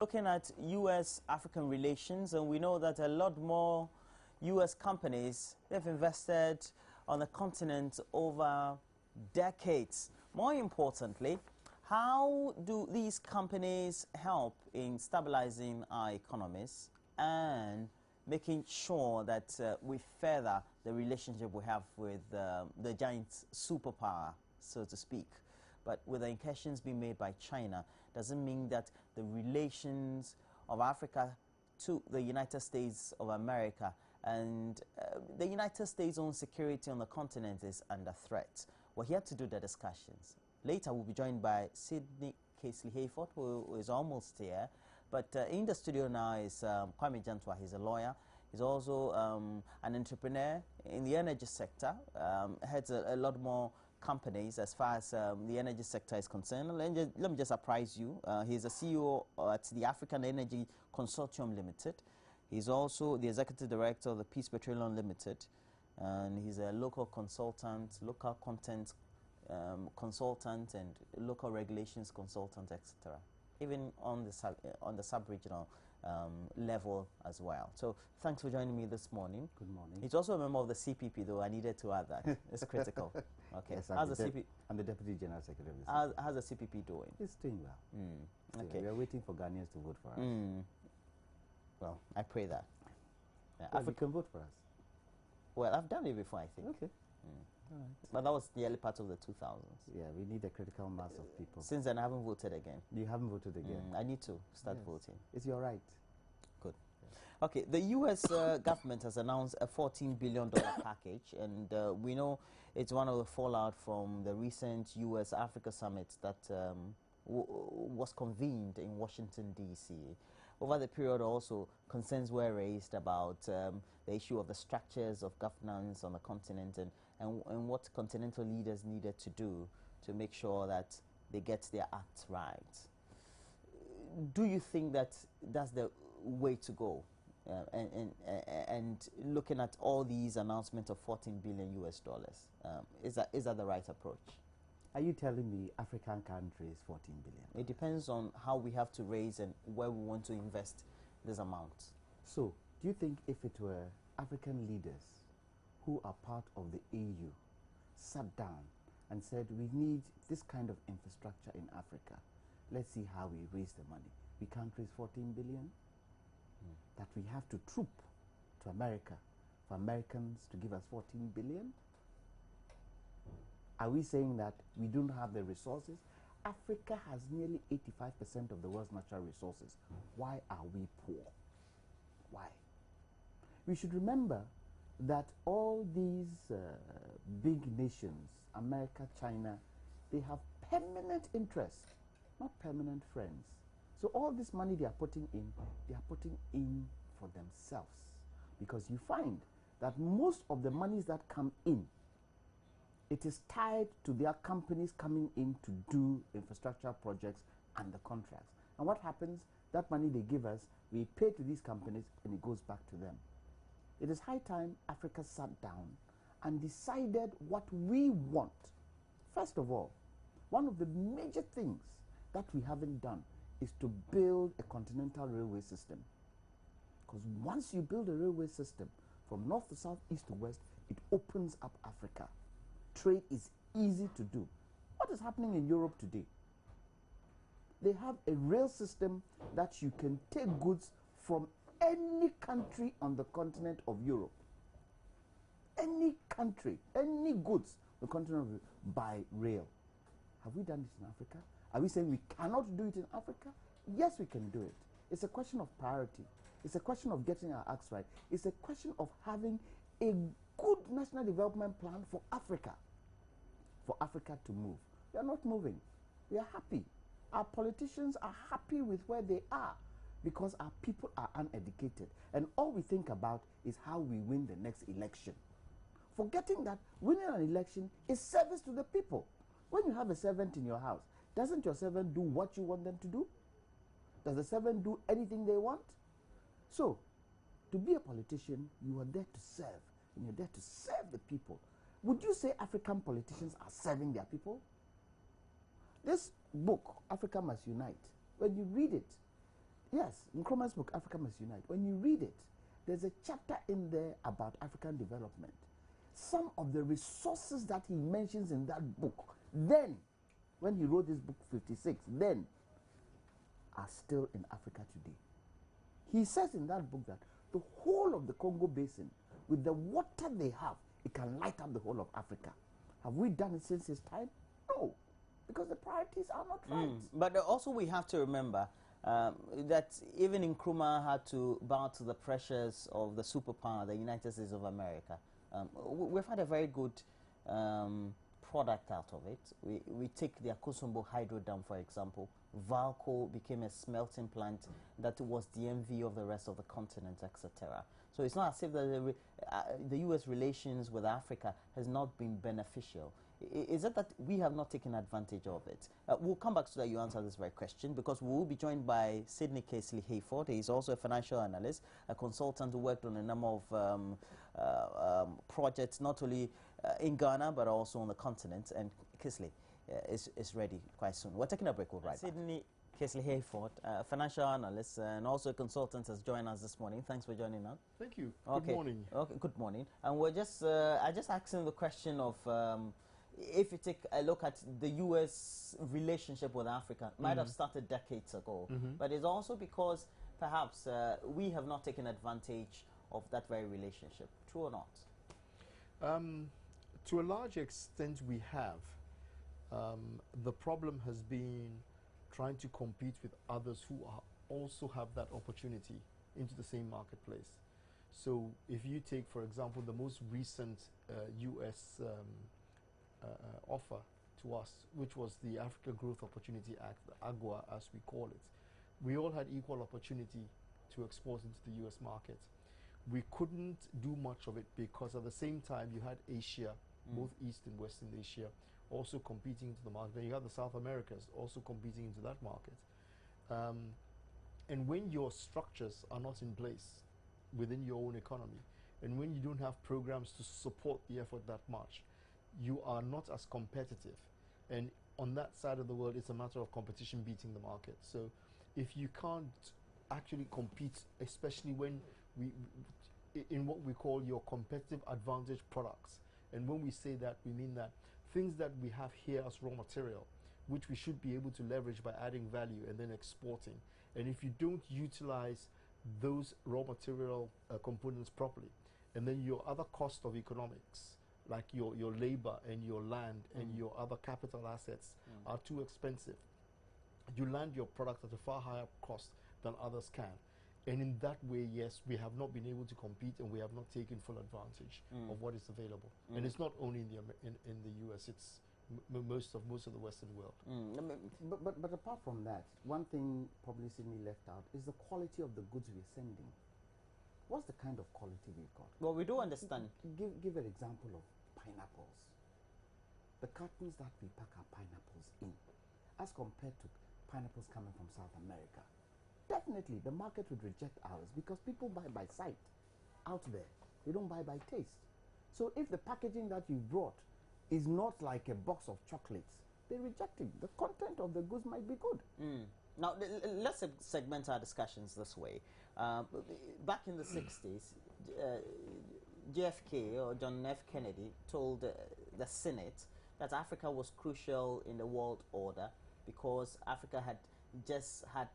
Looking at U.S.-African relations, and we know that a lot more U.S. companies, they've invested on the continent over decades. More importantly, how do these companies help in stabilizing our economies and making sure that we further the relationship we have with the giant superpower, so to speak? But with the incursions being made by China, doesn't mean that the relations of Africa to the United States of America and the United States' own security on the continent is under threat. We're here to do the discussions. Later, we'll be joined by Sydney Casely-Hayford, who is almost here. But in the studio now is Kwame Jantwa. He's a lawyer. He's also an entrepreneur in the energy sector, heads a lot more companies as far as the energy sector is concerned. Let me just surprise you. He's a CEO at the African Energy Consortium Limited. He's also the executive director of the Peace Petroleum Limited, and he's a local consultant, local content consultant, and local regulations consultant, etc. Even on the sub-regional level as well. So thanks for joining me this morning. Good morning. He's also a member of the CPP, though. I needed to add that. It's critical. Okay. Yes, I'm the Deputy General Secretary. How's the CPP doing? It's doing well. Okay. We are waiting for Ghanaians to vote for us. Well, I pray that. Well, you can vote for us. Well, I've done it before, I think. Okay. All right. But that was the early part of the 2000s. Yeah, we need a critical mass of people. Since then, I haven't voted again. You haven't voted again? I need to start voting. It's your right. Good. Okay, the U.S. government has announced a $14 billion package, and we know it's one of the fallout from the recent U.S.-Africa summit that was convened in Washington, D.C. Over the period also, concerns were raised about the issue of the structures of governance on the continent and what continental leaders needed to do to make sure that they get their act right. Do you think that that's the way to go? And looking at all these announcements of 14 billion US dollars, is that the right approach? Are you telling me African countries 14 billion? It depends on how we have to raise and where we want to invest this amount. So, do you think if it were African leaders who are part of the EU sat down and said, we need this kind of infrastructure in Africa, let's see how we raise the money, we can't raise 14 billion? That we have to troop to America for Americans to give us 14 billion? Are we saying that we don't have the resources? Africa has nearly 85% of the world's natural resources. Why are we poor? Why? We should remember that all these big nations, America, China, they have permanent interests, not permanent friends. So all this money they are putting in for themselves. Because you find that most of the monies that come in, it is tied to their companies coming in to do infrastructure projects and the contracts. And what happens? That money they give us, we pay to these companies and it goes back to them. It is high time Africa sat down and decided what we want. First of all, one of the major things that we haven't done is to build a continental railway system. Because once you build a railway system from north to south, east to west, it opens up Africa. Trade is easy to do. What is happening in Europe today? They have a rail system that you can take goods from any country on the continent of Europe. Any country, any goods on the continent of Europe by rail. Have we done this in Africa? Are we saying we cannot do it in Africa? Yes, we can do it. It's a question of priority. It's a question of getting our acts right. It's a question of having a good national development plan for Africa to move. We are not moving. We are happy. Our politicians are happy with where they are because our people are uneducated. And all we think about is how we win the next election. Forgetting that winning an election is service to the people. When you have a servant in your house, doesn't your servant do what you want them to do? Does the servant do anything they want? So, to be a politician, you are there to serve. And you're there to serve the people. Would you say African politicians are serving their people? This book, Africa Must Unite, when you read it, Yes, Nkrumah's book, Africa Must Unite. When you read it, there's a chapter in there about African development. Some of the resources that he mentions in that book, then, when he wrote this book, 56, then, are still in Africa today. He says in that book that the whole of the Congo Basin, with the water they have, it can light up the whole of Africa. Have we done it since his time? No, because the priorities are not right. But also we have to remember that even Nkrumah had to bow to the pressures of the superpower, the United States of America. We've had a very good product out of it. We take the Akosombo Hydro Dam, for example. Valco became a smelting plant that was the envy of the rest of the continent, etc. So it's not as if the U.S. relations with Africa has not been beneficial. Is it that we have not taken advantage of it? We'll come back so that you answer this very question, because we will be joined by Sidney Casely Hayford. He's also a financial analyst, a consultant who worked on a number of projects, not only in Ghana, but also on the continent. And Casely is ready quite soon. We're taking a break. We'll right back. Sidney Casely Hayford, financial analyst and also a consultant, has joined us this morning. Thanks for joining us. Thank you. Okay. Good morning. Okay, good morning. And we're just, I just asking the question of if you take a look at the U.S. relationship with Africa, might have started decades ago, but it's also because perhaps we have not taken advantage of that very relationship. True or not? To a large extent, we have. The problem has been trying to compete with others who also have that opportunity into the same marketplace. So if you take, for example, the most recent U.S. Offer to us, which was the Africa Growth Opportunity Act, the AGWA as we call it, we all had equal opportunity to export into the U.S. market. We couldn't do much of it because at the same time you had Asia, both East and Western Asia, also competing into the market. Then you had the South Americas also competing into that market. And when your structures are not in place within your own economy, and when you don't have programs to support the effort that much, you are not as competitive. And on that side of the world, it's a matter of competition beating the market. So if you can't actually compete, especially when in what we call your competitive advantage products, and when we say that, we mean that things that we have here as raw material, which we should be able to leverage by adding value and then exporting. And if you don't utilize those raw material components properly, and then your other cost of economics, like your labor and your land and your other capital assets are too expensive, you land your product at a far higher cost than others can. And in that way, yes, we have not been able to compete, and we have not taken full advantage of what is available. And it's not only in the U.S., it's most of the Western world. But apart from that, one thing probably Sydney left out is the quality of the goods we're sending. What's the kind of quality we've got? Well, we do understand. Give an example of pineapples. The cartons that we pack our pineapples in, as compared to pineapples coming from South America, definitely the market would reject ours because people buy by sight out there. They don't buy by taste. So if the packaging that you brought is not like a box of chocolates, they reject it. The content of the goods might be good. Now, let's segment our discussions this way. Back in the 60s, JFK, or John F. Kennedy, told the Senate that Africa was crucial in the world order because Africa had just had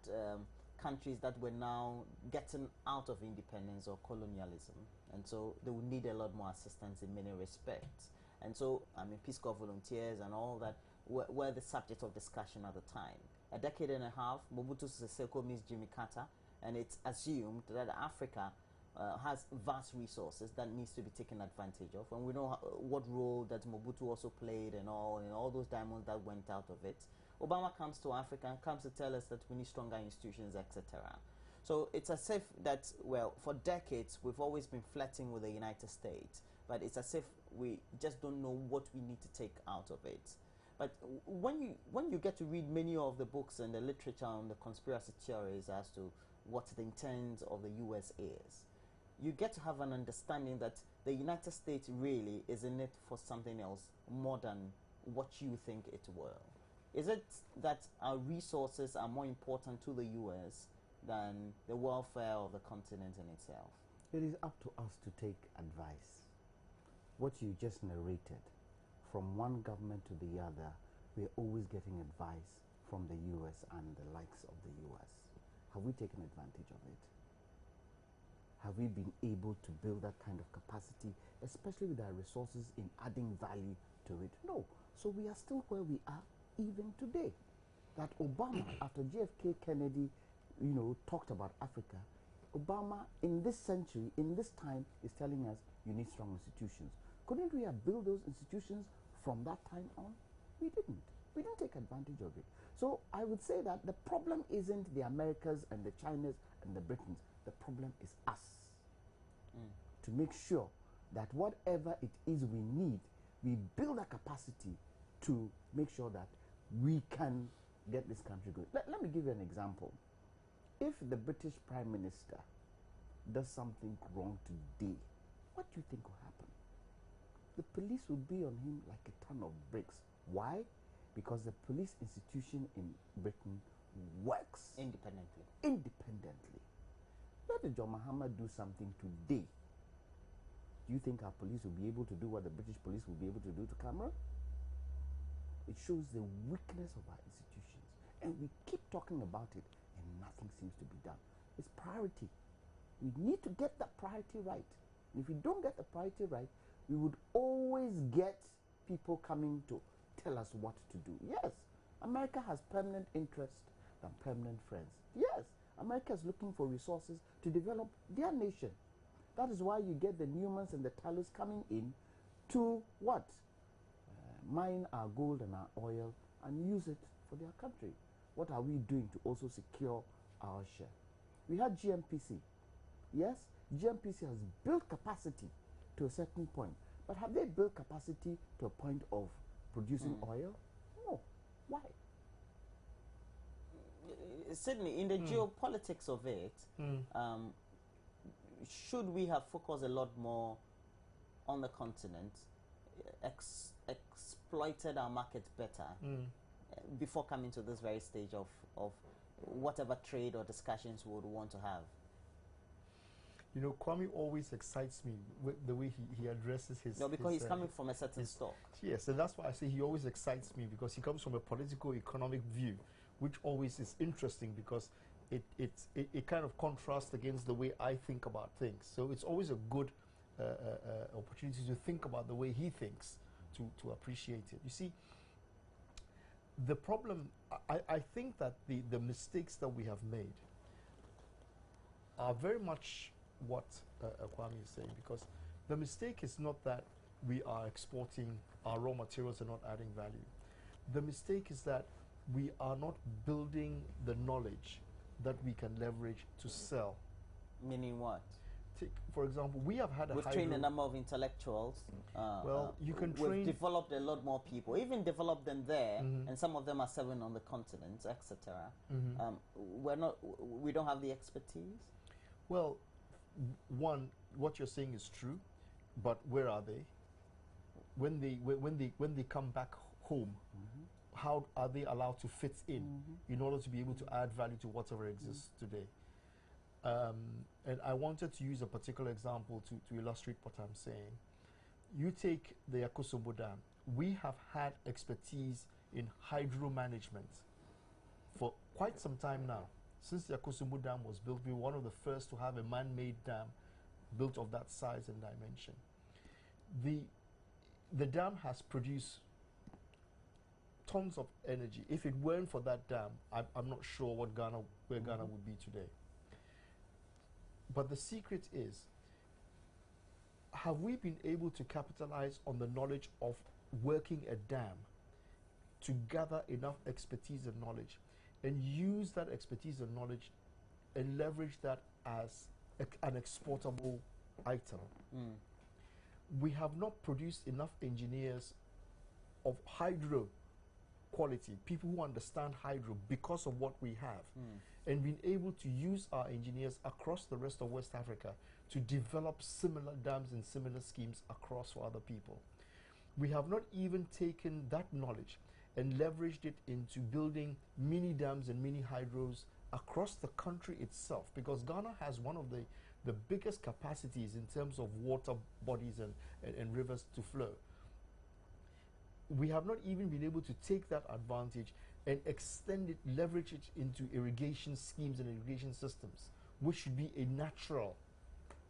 countries that were now getting out of independence or colonialism, and so they would need a lot more assistance in many respects. And so, I mean, Peace Corps volunteers and all that were the subject of discussion at the time. A decade and a half, Mobutu Sese Seko meets Jimmy Carter, and it's assumed that Africa has vast resources that needs to be taken advantage of. And we know what role that Mobutu also played and all those diamonds that went out of it. Obama comes to Africa and comes to tell us that we need stronger institutions, etc. So it's as if that, well, for decades we've always been flirting with the United States, but it's as if we just don't know what we need to take out of it. But when you get to read many of the books and the literature on the conspiracy theories as to what the intent of the U.S. is, you get to have an understanding that the United States really is in it for something else more than what you think it will. Is it that our resources are more important to the U.S. than the welfare of the continent in itself? It is up to us to take advice. What you just narrated, from one government to the other, we're always getting advice from the US and the likes of the US. Have we taken advantage of it? Have we been able to build that kind of capacity, especially with our resources, in adding value to it? No. So we are still where we are even today. That Obama, after JFK Kennedy, talked about Africa, Obama in this century, in this time, is telling us you need strong institutions. Couldn't we have built those institutions from that time on? We didn't. We didn't take advantage of it. So I would say that the problem isn't the Americas and the Chinas and the Britons. The problem is us. To make sure that whatever it is we need, we build a capacity to make sure that we can get this country going. Let me give you an example. If the British Prime Minister does something wrong today, what do you think will happen? The police will be on him like a ton of bricks. Why? Because the police institution in Britain works Independently. Let the John Mahama do something today. Do you think our police will be able to do what the British police will be able to do to Cameroon? It shows the weakness of our institutions. And we keep talking about it and nothing seems to be done. It's priority. We need to get that priority right. And if we don't get the priority right, we would always get people coming to tell us what to do. Yes, America has permanent interest than permanent friends. Yes, America is looking for resources to develop their nation. That is why you get the Newmans and the Talos coming in to what? Mine our gold and our oil and use it for their country. What are we doing to also secure our share? We had GMPC. Yes, GMPC has built capacity to a certain point. But have they built capacity to a point of producing oil? No. Why? Certainly, in the geopolitics of it, should we have focused a lot more on the continent, exploited our market better before coming to this very stage of whatever trade or discussions we would want to have? You know, Kwame always excites me with the way he addresses his... No, because he's coming from a certain stock. Yes, and that's why I say he always excites me, because he comes from a political economic view, which always is interesting because it kind of contrasts against the way I think about things. So it's always a good opportunity to think about the way he thinks, to appreciate it. You see, the problem, I think that the mistakes that we have made are very much what Kwame is saying, because the mistake is not that we are exporting our raw materials and not adding value. The mistake is that we are not building the knowledge that we can leverage to sell. Meaning what? Take, for example, we have had a We've trained a number of intellectuals. Well, you can we've train... developed a lot more people, even developed them there, and some of them are serving on the continent, etc. We don't have the expertise. Well, one, what you're saying is true, but where are they? When they come back home, how are they allowed to fit in order to be able to add value to whatever exists today? And I wanted to use a particular example to illustrate what I'm saying. You take the Akosombo Dam. We have had expertise in hydro management for quite some time now. Since the Akosombo Dam was built, we were one of the first to have a man-made dam built of that size and dimension. The dam has produced tons of energy. If it weren't for that dam, I'm not sure where Ghana would be today. But the secret is, have we been able to capitalize on the knowledge of working a dam to gather enough expertise and knowledge and use that expertise and knowledge and leverage that as an exportable item? We have not produced enough engineers of hydro quality, people who understand hydro, because of what we have, and been able to use our engineers across the rest of West Africa to develop similar dams and similar schemes across for other people. We have not even taken that knowledge and leveraged it into building mini dams and mini hydros across the country itself, because Ghana has one of the biggest capacities in terms of water bodies and rivers to flow. We have not even been able to take that advantage and extend it, leverage it into irrigation schemes and irrigation systems, which should be a natural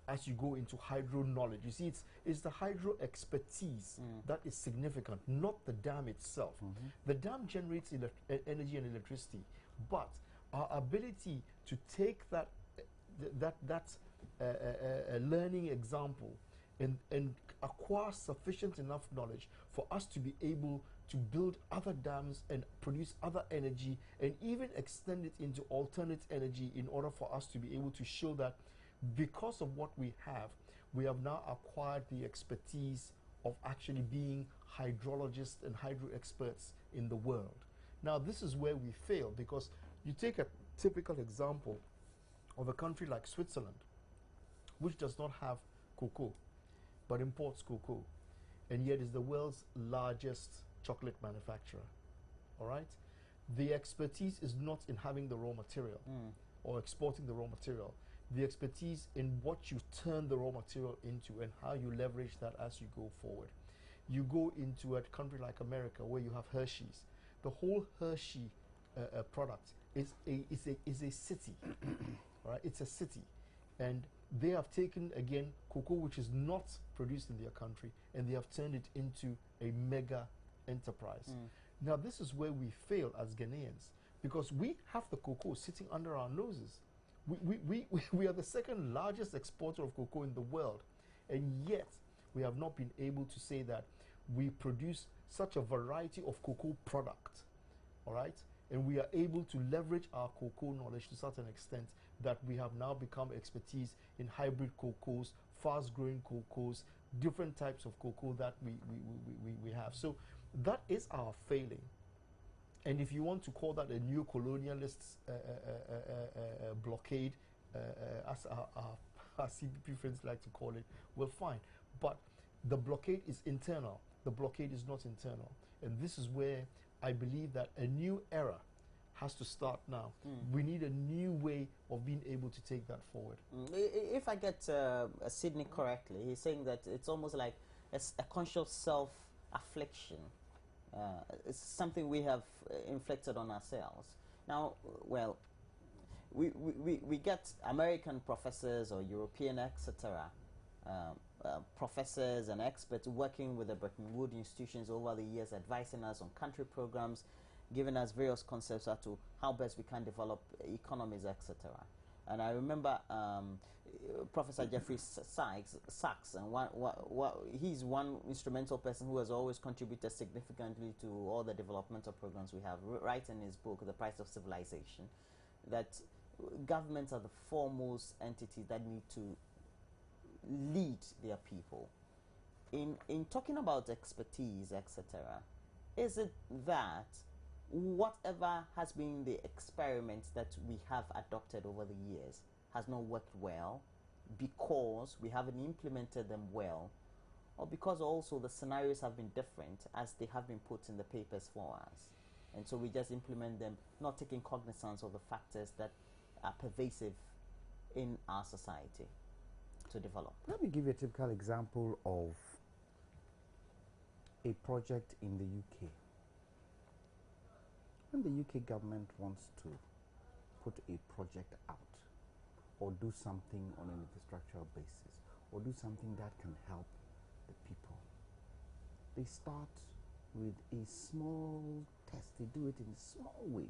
as you go into hydro knowledge. You see, it's the hydro expertise that is significant, not the dam itself. The dam generates energy and electricity, but our ability to take that learning example and acquire sufficient enough knowledge for us to be able to build other dams and produce other energy and even extend it into alternate energy in order for us to be able to show that because of what we have now acquired the expertise of actually being hydrologists and hydro experts in the world. Now, this is where we fail, because you take a typical example of a country like Switzerland, which does not have cocoa, but imports cocoa, and yet is the world's largest chocolate manufacturer. All right? The expertise is not in having the raw material or exporting the raw material. The expertise in what you turn the raw material into and how you leverage that as you go forward. You go into a country like America where you have Hershey's. The whole Hershey product is a city. Right? It's a city. And they have taken, again, cocoa which is not produced in their country, and they have turned it into a mega enterprise. Now, this is where we fail as Ghanaians, because we have the cocoa sitting under our noses. We are the second largest exporter of cocoa in the world, and yet we have not been able to say that we produce such a variety of cocoa product, all right? And we are able to leverage our cocoa knowledge to such an extent that we have now become expertise in hybrid cocoas, fast-growing cocoas, different types of cocoa that we have. So that is our failing. And if you want to call that a new colonialist blockade, as our CPP friends like to call it, well, fine. But the blockade is internal. The blockade is not internal. And this is where I believe that a new era has to start now. We need a new way of being able to take that forward. If I get Sydney correctly, he's saying that it's almost like a conscious self-affliction. It's something we have inflicted on ourselves. Now, well, we get American professors or European, etc., professors and experts working with the Bretton Woods institutions over the years, advising us on country programs, giving us various concepts as to how best we can develop economies, etc. And I remember Professor Jeffrey Sachs, and he's one instrumental person who has always contributed significantly to all the developmental programs we have, right in his book, The Price of Civilization, that governments are the foremost entities that need to lead their people. In talking about expertise, etc., is it that whatever has been the experiments that we have adopted over the years has not worked well because we haven't implemented them well, or because also the scenarios have been different as they have been put in the papers for us, and so we just implement them, not taking cognizance of the factors that are pervasive in our society to develop? Let me give you a typical example of a project in the UK. When the UK government wants to put a project out or do something on an infrastructural basis or do something that can help the people, they start with a small test. They do it in a small way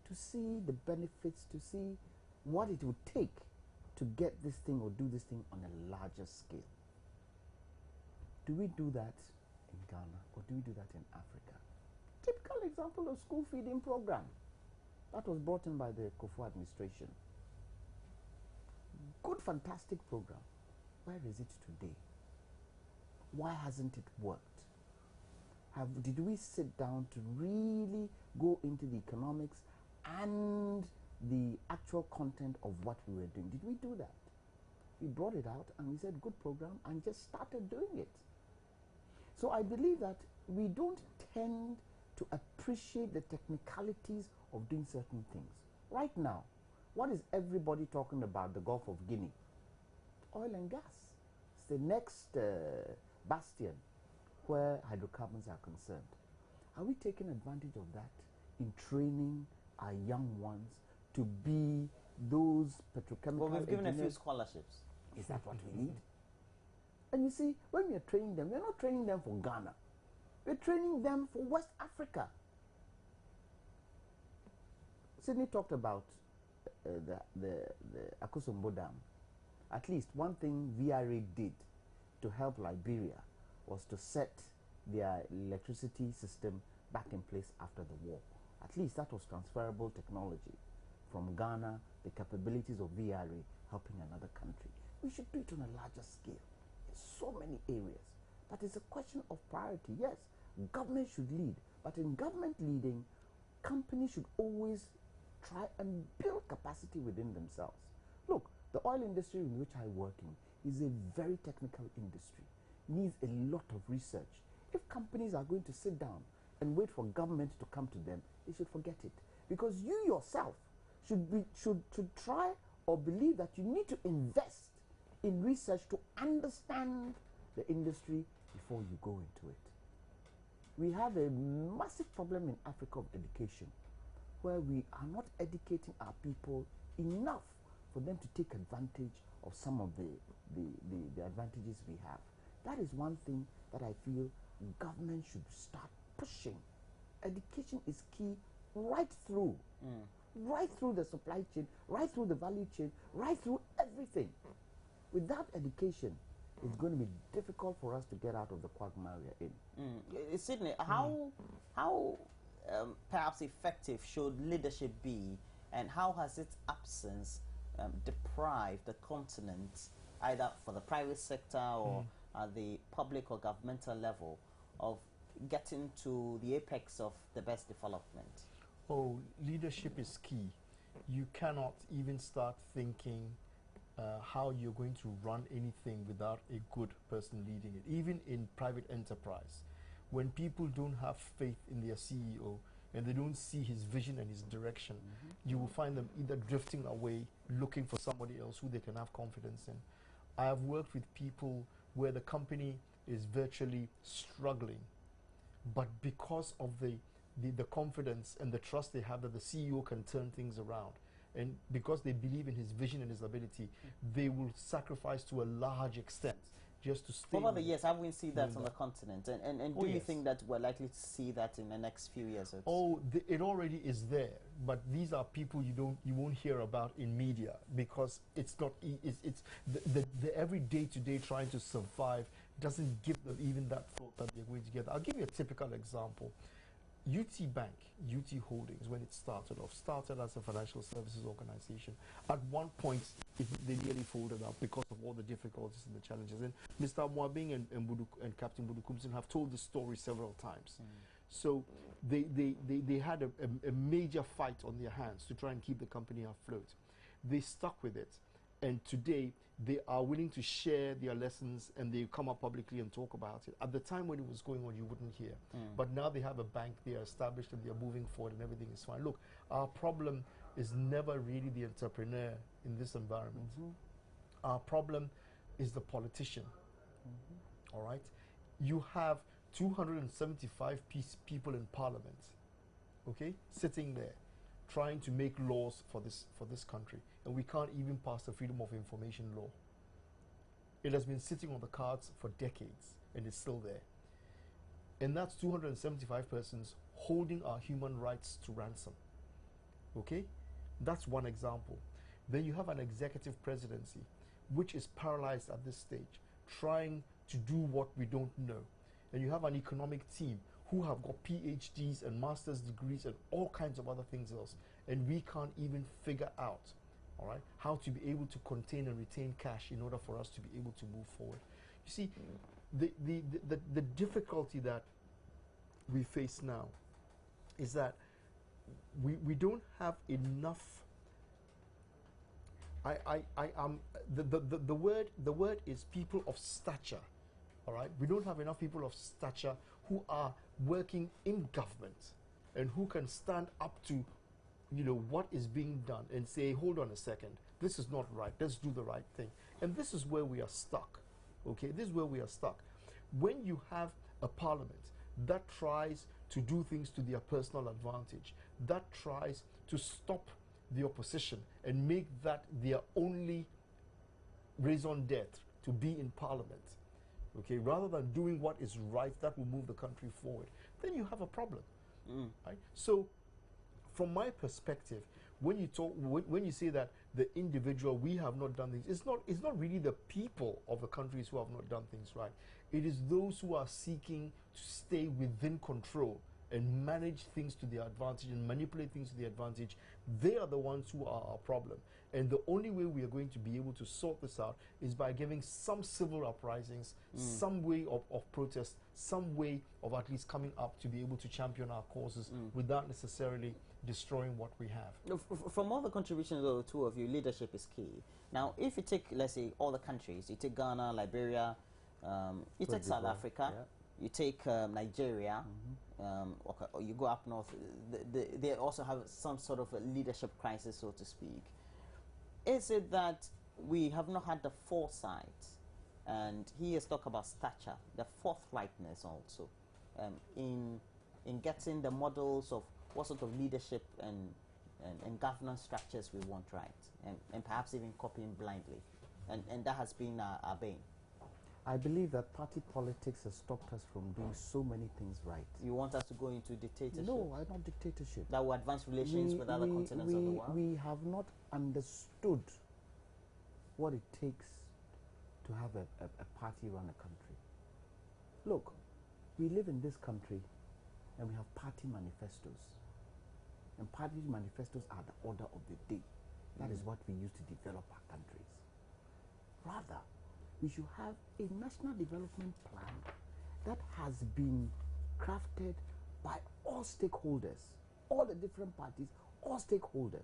to see the benefits, to see what it would take to get this thing or do this thing on a larger scale. Do we do that in Ghana, or do we do that in Africa? Typical example of school feeding program that was brought in by the Kufuor administration. Good, fantastic program. Where is it today? Why hasn't it worked? Did we sit down to really go into the economics and the actual content of what we were doing? Did we do that? We brought it out and we said, good program, and just started doing it. So I believe that we don't tend to appreciate the technicalities of doing certain things. Right now, What is everybody talking about? The Gulf of Guinea. Oil and gas. It's the next bastion where hydrocarbons are concerned. Are we taking advantage of that in training our young ones to be those petrochemical Well, we've given a few engineers? scholarships. Is that what we need? And you see, when we are training them, we're not training them for Ghana. We're training them for West Africa. Sydney talked about the Akosombo Dam. At least one thing VRA did to help Liberia was to set their electricity system back in place after the war. At least that was transferable technology from Ghana, the capabilities of VRA helping another country. We should do it on a larger scale in so many areas. But it's a question of priority. Yes, government should lead, but in government leading, companies should always try and build capacity within themselves. Look, the oil industry in which I work in is a very technical industry, needs a lot of research. If companies are going to sit down and wait for government to come to them, they should forget it. Because you yourself should try or believe that you need to invest in research to understand the industry before you go into it. We have a massive problem in Africa of education, where we are not educating our people enough for them to take advantage of some of the advantages we have. That is one thing that I feel government should start pushing. Education is key right through the supply chain, right through the value chain, right through everything. Without education, it's going to be difficult for us to get out of the quagmire we're in. Sydney, how perhaps effective should leadership be, and how has its absence deprived the continent, either for the private sector or at the public or governmental level, of getting to the apex of the best development? Oh, leadership is key. You cannot even start thinking how you're going to run anything without a good person leading it. Even in private enterprise, when people don't have faith in their CEO and they don't see his vision and his direction, you will find them either drifting away, looking for somebody else who they can have confidence in. I have worked with people where the company is virtually struggling, but because of the confidence and the trust they have that the CEO can turn things around, and because they believe in his vision and his ability, they will sacrifice to a large extent just to stay. Over the years, have we seen that on that. the continent? And do you Yes. think that we're likely to see that in the next few years? Oh, it already is there, but these are people you won't hear about in media, because it's not it's the every day-to-day trying to survive doesn't give them even that thought that they're going to get. I'll give you a typical example. UT Bank, UT Holdings, when it started as a financial services organization. At one point, they nearly folded up because of all the difficulties and the challenges. And Mr. Mwabing and Captain Budukumsin have told this story several times. So they had a major fight on their hands to try and keep the company afloat. They stuck with it, and today they are willing to share their lessons, and they come up publicly and talk about it. At the time when it was going on, you wouldn't hear. But now they have a bank, they are established, and they are moving forward, and everything is fine. Look, our problem is never really the entrepreneur in this environment. Our problem is the politician. All right? You have 275 people in parliament, okay, sitting there trying to make laws for this country, and we can't even pass the Freedom of Information law. It has been sitting on the cards for decades, and it's still there. And that's 275 persons holding our human rights to ransom. Okay? That's one example. Then you have an executive presidency, which is paralyzed at this stage, trying to do what we don't know. And you have an economic team who have got PhDs and master's degrees and all kinds of other things else. And we can't even figure out, all right, how to be able to contain and retain cash in order for us to be able to move forward. You see, the difficulty that we face now is that we don't have enough. The word is people of stature. All right, we don't have enough people of stature who are working in government and who can stand up to you know, what is being done and say, hold on a second, this is not right, let's do the right thing. And this is where we are stuck, okay? This is where we are stuck. When you have a parliament that tries to do things to their personal advantage, that tries to stop the opposition and make that their only raison d'etre to be in parliament, okay, rather than doing what is right that will move the country forward, then you have a problem, right? So, from my perspective, when you talk, when you say that the individual, we have not done things, it's not really the people of the countries who have not done things right. It is those who are seeking to stay within control and manage things to their advantage and manipulate things to their advantage. They are the ones who are our problem. And the only way we are going to be able to sort this out is by giving some civil uprisings, some way of protest, some way of at least coming up to be able to champion our causes without necessarily destroying what we have. From all the contributions of the two of you, leadership is key. Now, if you take, let's say, all the countries, you take Ghana, Liberia, you take South Africa, you take Nigeria, okay, or you go up north, they also have some sort of a leadership crisis, so to speak. Is it that we have not had the foresight, and he has talked about stature, the forthrightness also, in getting the models of what sort of leadership and governance structures we want right, and perhaps even copying blindly, and that has been our bane. I believe that party politics has stopped us from doing so many things right. You want us to go into dictatorship? No, I don't dictatorship. That will advance relations with other continents of the world? We have not understood what it takes to have a party run a country. Look, we live in this country and we have party manifestos. And party manifestos are the order of the day. That is what we use to develop our countries. Rather, we should have a national development plan that has been crafted by all stakeholders, all the different parties, all stakeholders.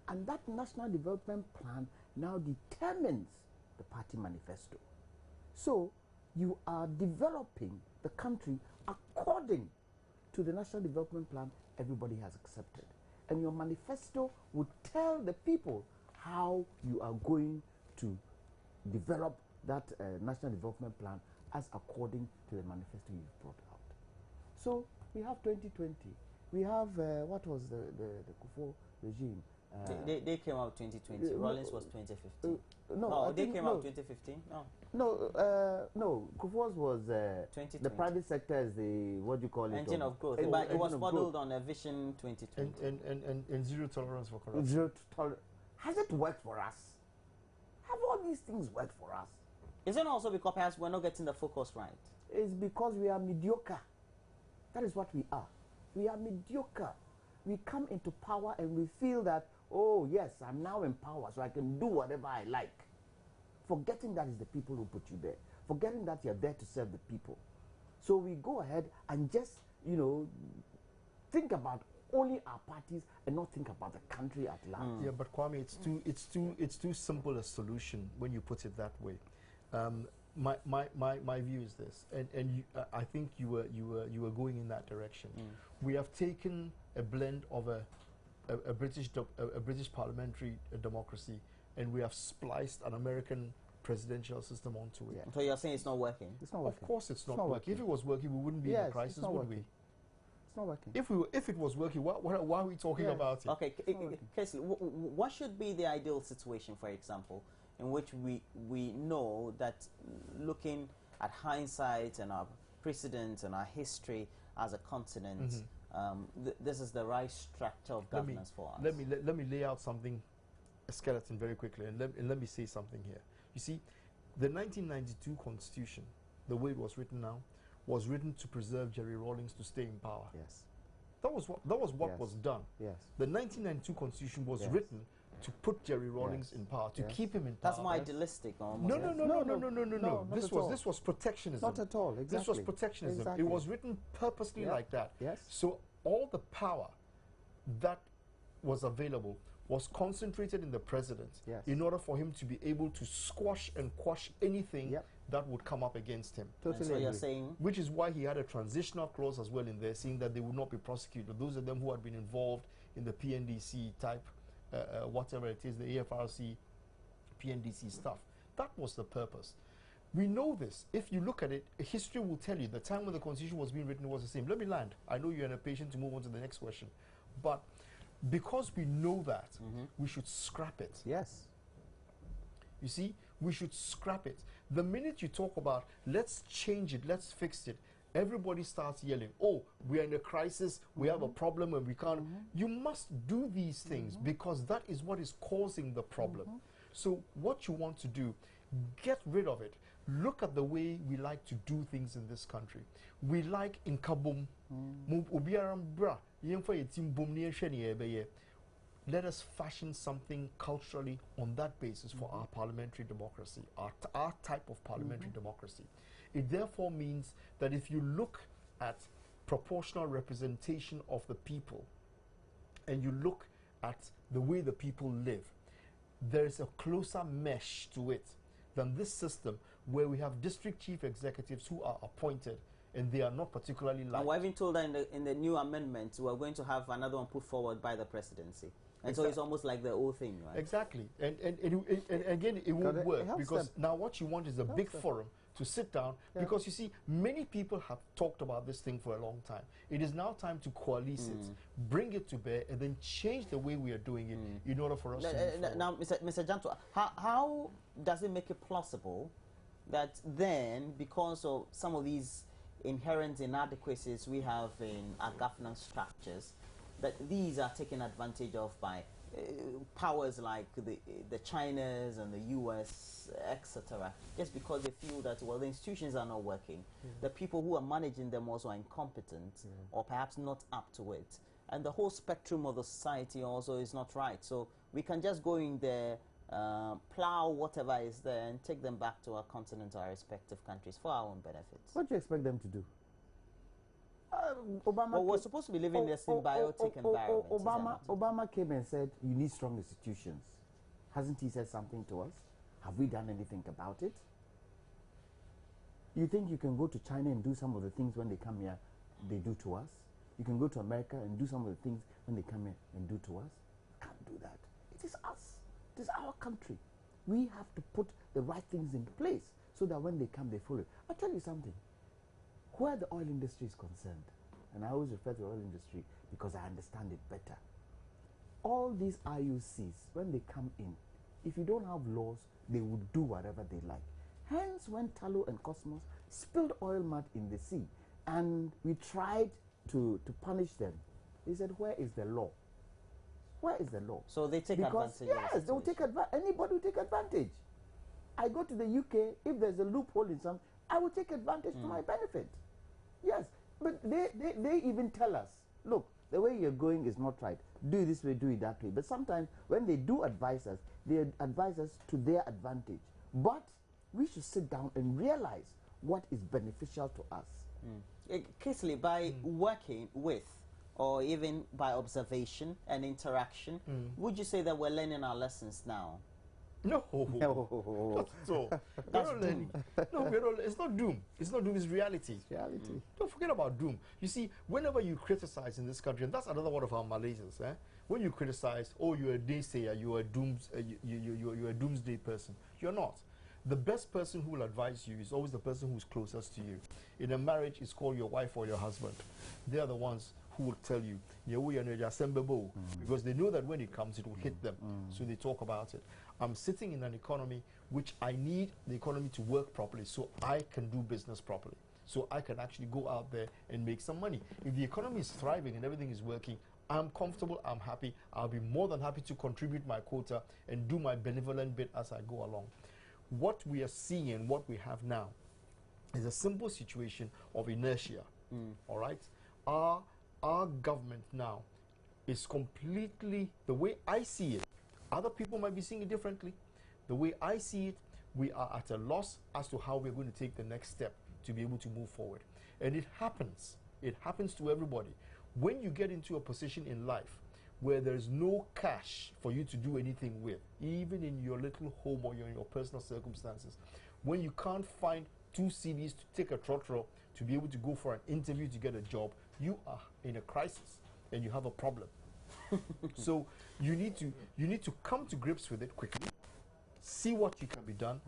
And that national development plan now determines the party manifesto. So you are developing the country according to the national development plan everybody has accepted. And your manifesto would tell the people how you are going to develop that national development plan as according to the manifesto you've brought out. So we have 2020. We have, what was the Kufuor regime? They came out 2020. Rawlings was 2015. No, they came out 2015. No, Kufuor's was the private sector is the, what do you call it? Engine of growth. But it was modeled on a Vision 2020. And zero tolerance for corruption. Zero tolerance. Has it worked for us? Have all these things worked for us? Is it also because perhaps we're not getting the focus right? It's because we are mediocre. That is what we are. We are mediocre. We come into power and we feel that, oh yes, I'm now in power, so I can do whatever I like. Forgetting that it's the people who put you there. Forgetting that you're there to serve the people. So we go ahead and just, you know, think about only our parties and not think about the country at large. Yeah, but Kwame, it's too simple a solution when you put it that way. My view is this, and you, I think you were going in that direction. We have taken a blend of a British parliamentary democracy, and we have spliced an American presidential system onto it. Yeah. So you're saying it's not working? It's not working. Of course, it's not working. If it was working, we wouldn't be in a crisis, would we? It's not working. If it was working, why are we talking about it? Okay, Casey, what should be the ideal situation, for example, in which we know that, looking at hindsight and our precedents and our history as a continent, this is the right structure of governance for us? Let me lay out something, a skeleton very quickly, and let me say something here. You see, the 1992 Constitution, the way it was written now, was written to preserve Jerry Rawlings to stay in power. Yes. That was what was done. Yes. The 1992 Constitution was written to put Jerry Rawlings in power, to keep him in power. That's more idealistic, almost. No. This was protectionism. Not at all. Exactly. This was protectionism. Exactly. It was written purposely like that. Yes. So all the power that was available was concentrated in the president in order for him to be able to squash and quash anything that would come up against him. Totally. So you're saying, which is why he had a transitional clause as well in there, saying that they would not be prosecuted. Those of them who had been involved in the PNDC type, whatever it is, the AFRC, PNDC stuff. That was the purpose. We know this. If you look at it, history will tell you the time when the Constitution was being written was the same. Let me land. I know you're impatient to move on to the next question. But because we know that, we should scrap it. Yes. You see, we should scrap it. The minute you talk about, let's change it, let's fix it, everybody starts yelling, oh, we are in a crisis, we have a problem and we can't. You must do these things because that is what is causing the problem. So what you want to do, get rid of it. Look at the way we like to do things in this country. We like in Kabum, let us fashion something culturally on that basis for our parliamentary democracy, our type of parliamentary democracy. It therefore means that if you look at proportional representation of the people and you look at the way the people live, there is a closer mesh to it than this system where we have district chief executives who are appointed and they are not particularly liked. And we've been told that in the new amendment we're going to have another one put forward by the presidency. And so it's almost like the old thing, right? Exactly. And again, it won't work because now what you want is a big forum to sit down because you see, many people have talked about this thing for a long time. It is now time to coalesce it, bring it to bear, and then change the way we are doing it in order for us to move forward. Now, Mr. Janto, how does it make it plausible that then, because of some of these inherent inadequacies we have in our governance structures, that these are taken advantage of by powers like the Chinas and the US, etc., just because they feel that, well, the institutions are not working. The people who are managing them also are incompetent or perhaps not up to it. And the whole spectrum of the society also is not right. So we can just go in there, plow whatever is there and take them back to our continent, our respective countries for our own benefits. What do you expect them to do? Obama well, we're supposed to be living in a symbiotic environment. Obama came and said, you need strong institutions. Hasn't he said something to us? Have we done anything about it? You think you can go to China and do some of the things when they come here, they do to us? You can go to America and do some of the things when they come here and do to us? Can't do that. It is us. It is our country. We have to put the right things in place so that when they come, they follow. I'll tell you something. Where the oil industry is concerned, and I always refer to the oil industry because I understand it better, all these IUCs, when they come in, if you don't have laws, they will do whatever they like. Hence, when Tullow and Cosmos spilled oil mud in the sea, and we tried to punish them, they said, where is the law? Where is the law? So they take advantage. Yes, they will take advantage. Anybody will take advantage. I go to the UK, if there's a loophole in some, I will take advantage to my benefit. Yes, but they even tell us, look, the way you're going is not right. Do it this way, do it that way. But sometimes when they do advise us, they advise us to their advantage. But we should sit down and realize what is beneficial to us. Casely, by working with or even by observation and interaction, would you say that we're learning our lessons now? No, not so. That's doom. No, it's not doom. It's not doom. It's reality. It's reality. Don't forget about doom. You see, whenever you criticize in this country, and that's another one of our Malaysians, when you criticize, oh, you're a naysayer, you're a doomsday person. You're not. The best person who will advise you is always the person who's closest to you. In a marriage, it's called your wife or your husband. They are the ones who will tell you, because they know that when it comes, it will hit them. So they talk about it. I'm sitting in an economy which I need the economy to work properly so I can do business properly. So I can actually go out there and make some money. If the economy is thriving and everything is working, I'm comfortable, I'm happy. I'll be more than happy to contribute my quota and do my benevolent bit as I go along. What we are seeing and what we have now is a simple situation of inertia. All right? Our government now is completely, the way I see it, other people might be seeing it differently. The way I see it, we are at a loss as to how we're going to take the next step to be able to move forward. And it happens to everybody. When you get into a position in life where there's no cash for you to do anything with, even in your little home or in your personal circumstances, when you can't find 2 CVs to take a trotro to be able to go for an interview to get a job, you are in a crisis and you have a problem. So you need to come to grips with it quickly, see what you can be done,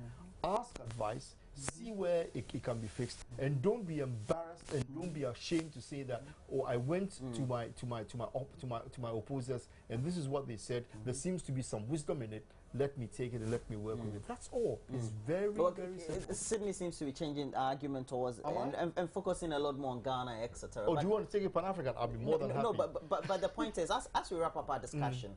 ask advice, see where it can be fixed, and don't be embarrassed and don't be ashamed to say that, oh, I went to my opposers and this is what they said. There seems to be some wisdom in it. Let me take it and let me work with it. That's all. It's very, very simple. Sydney seems to be changing the argument towards and focusing a lot more on Ghana, etc. Oh, do you want to take it Pan-African? I'll be more than happy. No, but the point is, as we wrap up our discussion,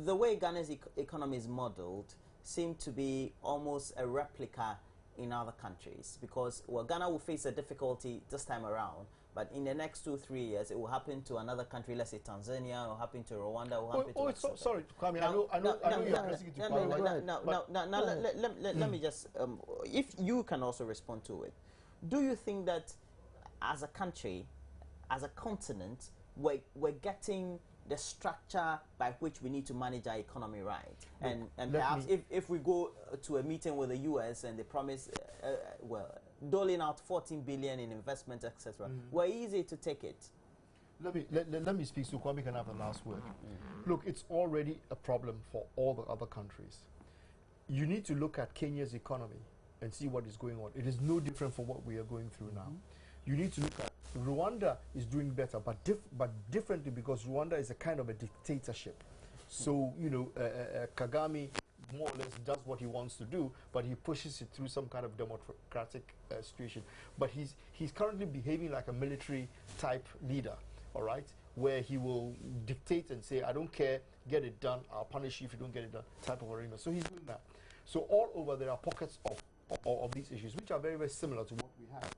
the way Ghana's economy is modeled seemed to be almost a replica in other countries, because, well, Ghana will face a difficulty this time around, but in the next 2-3 years it will happen to another country, let's say Tanzania, or happen to Rwanda, or happen to sorry, Kwame, I know you're addressing it to Kwame. Let me just, if you can also respond to it. Do you think that as a country, as a continent, we're getting the structure by which we need to manage our economy right? And perhaps if we go to a meeting with the US and they promise, doling out 14 billion in investment, etc., we're easy to take it. Let me speak so Kwame can have the last word. Look, it's already a problem for all the other countries. You need to look at Kenya's economy and see what is going on. It is no different from what we are going through now. You need to look at Rwanda is doing better, but differently, because Rwanda is a kind of a dictatorship. So, you know, Kagame more or less does what he wants to do, but he pushes it through some kind of democratic situation. But he's currently behaving like a military type leader, all right, where he will dictate and say, I don't care, get it done, I'll punish you if you don't get it done, type of arrangement. So he's doing that. So all over there are pockets of these issues, which are very, very similar to what we have.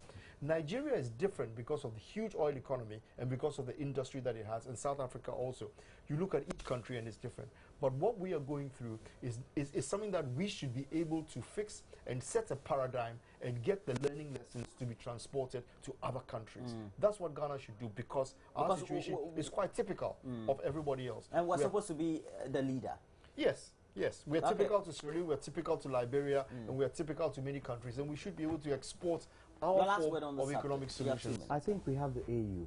Nigeria is different because of the huge oil economy and because of the industry that it has, and South Africa also. You look at each country and it's different. But what we are going through is something that we should be able to fix and set a paradigm and get the learning lessons to be transported to other countries. That's what Ghana should do, because our situation is quite typical of everybody else. And we're supposed to be the leader. Yes. Yes, we're typical to Sierra Leone, we're typical to Liberia, and we're typical to many countries, and we should be able to export our form of economic solutions. I think we have the AU,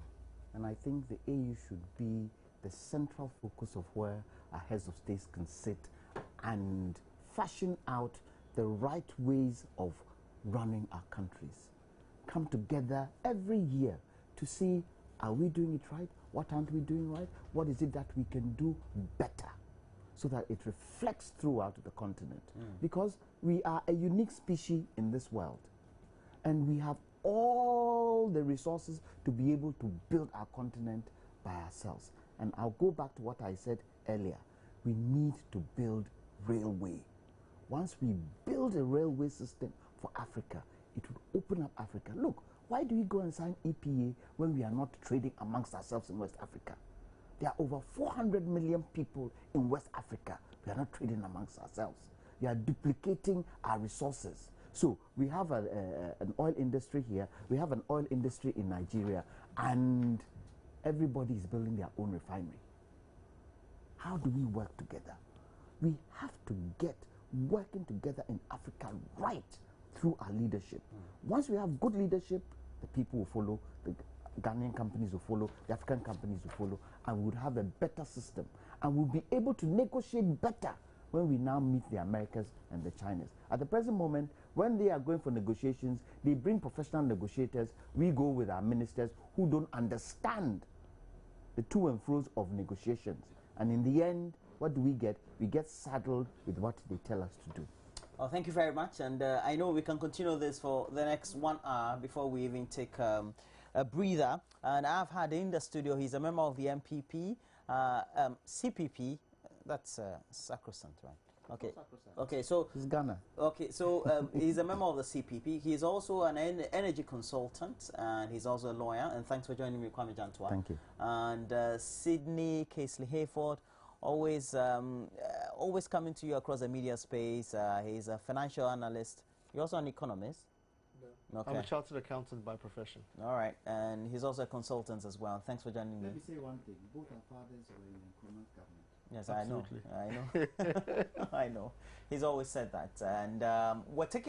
and I think the AU should be the central focus of where our heads of states can sit and fashion out the right ways of running our countries. Come together every year to see, are we doing it right? What aren't we doing right? What is it that we can do better, so that it reflects throughout the continent? Because we are a unique species in this world, and we have all the resources to be able to build our continent by ourselves. And I'll go back to what I said earlier. We need to build railway. Once we build a railway system for Africa, it will open up Africa. Look, why do we go and sign EPA when we are not trading amongst ourselves in West Africa? There are over 400 million people in West Africa. We are not trading amongst ourselves. We are duplicating our resources. So we have an oil industry here. We have an oil industry in Nigeria. And everybody is building their own refinery. How do we work together? We have to get working together in Africa right through our leadership. Once we have good leadership, the people will follow, the Ghanaian companies will follow, the African companies will follow, and we would have a better system. And we'll be able to negotiate better when we now meet the Americans and the Chinas. At the present moment, when they are going for negotiations, they bring professional negotiators. We go with our ministers who don't understand the to and fro's of negotiations. And in the end, what do we get? We get saddled with what they tell us to do. Well, thank you very much. And I know we can continue this for the next 1 hour before we even take a breather. And I've had in the studio, he's a member of the MPP, CPP, that's sacrosanct, right? Okay. Okay, so He's Ghana. Okay, so he's a member of the CPP. He's also an energy consultant, and he's also a lawyer. And thanks for joining me, Kwame Jantua. Thank you. And Sydney Casely Hayford, always coming to you across the media space. He's a financial analyst. You're also an economist. No. Okay. I'm a chartered accountant by profession. All right, and he's also a consultant as well. Thanks for joining me. Let me say one thing. Both our fathers were in Nkrumah's government. Yes, Absolutely. I know. I know. I know. He's always said that. And we're taking